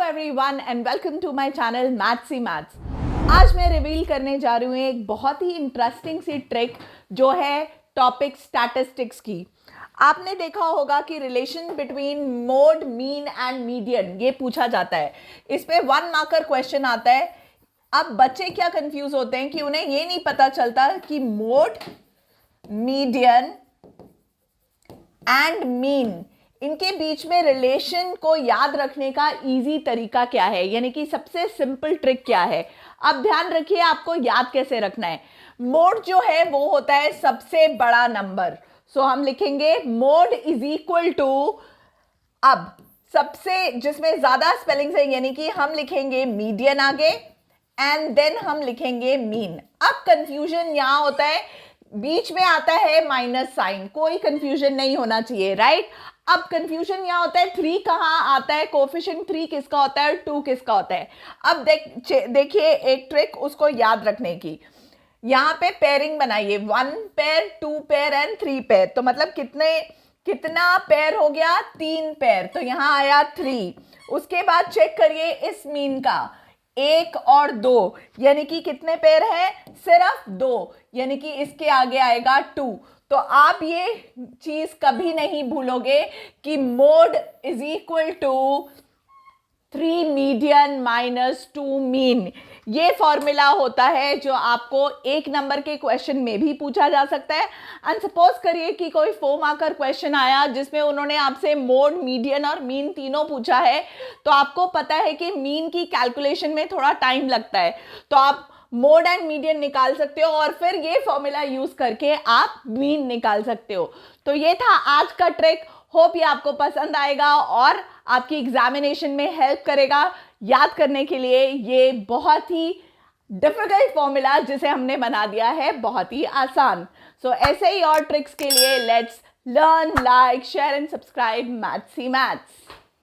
Everyone and welcome to my channel mathsy maths. आज मैं reveal करने जा रही हूँ एक बहुत ही इंटरेस्टिंग सी ट्रिक जो है टॉपिक स्टैटिस्टिक्स की। आपने देखा होगा कि relation between mode, mean and median ये पूछा जाता है। इस पे 1 मार्कर क्वेश्चन आता है। अब बच्चे क्या कंफ्यूज होते हैं कि उन्हें ये नहीं पता चलता कि मोड, मीडियन एंड मीन इनके बीच में रिलेशन को याद रखने का इजी तरीका क्या है, यानी कि सबसे सिंपल ट्रिक क्या है। अब ध्यान रखिए आपको याद कैसे रखना है। मोड जो है वो होता है सबसे बड़ा नंबर। सो हम लिखेंगे मोड इज इक्वल टू, अब सबसे जिसमें ज्यादा स्पेलिंग्स है यानी कि हम लिखेंगे मीडियन आगे एंड देन हम लिखेंगे मीन। अब कंफ्यूजन यहां होता है, बीच में आता है माइनस साइन, कोई कंफ्यूजन नहीं होना चाहिए, राइट। अब कंफ्यूजन यहां होता है 3 कहां आता है, कोफिशिएंट 3 किसका होता है, 2 किसका होता है। अब देखिए एक ट्रिक उसको याद रखने की। यहां पे पेयरिंग बनाइए, 1 पेयर, 2 पेयर एंड 3 पेयर। तो मतलब कितना पेयर हो गया, 3 पेयर। तो यहां आया 3। उसके बाद चेक करिए इस मीन का, 1 और 2 यानी कि कितने पेयर है, सिर्फ 2, यानी कि इसके आगे आएगा 2। तो आप ये चीज कभी नहीं भूलोगे कि mode is equal to 3 median minus 2 mean. ये फॉर्मूला होता है जो आपको 1 नंबर के क्वेश्चन में भी पूछा जा सकता है। एंड सपोज करिए कि कोई 4 मार्कर क्वेश्चन आया जिसमें उन्होंने आपसे मोड, मीडियन और मीन तीनों पूछा है, तो आपको पता है कि मीन की कैलकुलेशन में थोड़ा टाइम लगता है, तो आप मोड एंड मीडियन निकाल सकते हो और फिर ये फॉर्मूला यूज करके आप मीन निकाल सकते हो। तो ये था आज का ट्रिक। होप ये आपको पसंद आएगा और आपकी एग्जामिनेशन में हेल्प करेगा याद करने के लिए। ये बहुत ही डिफिकल्ट फॉर्मूला जिसे हमने बना दिया है बहुत ही आसान। सो ऐसे ही और ट्रिक्स के लिए let's learn, like, share and subscribe mathsy maths.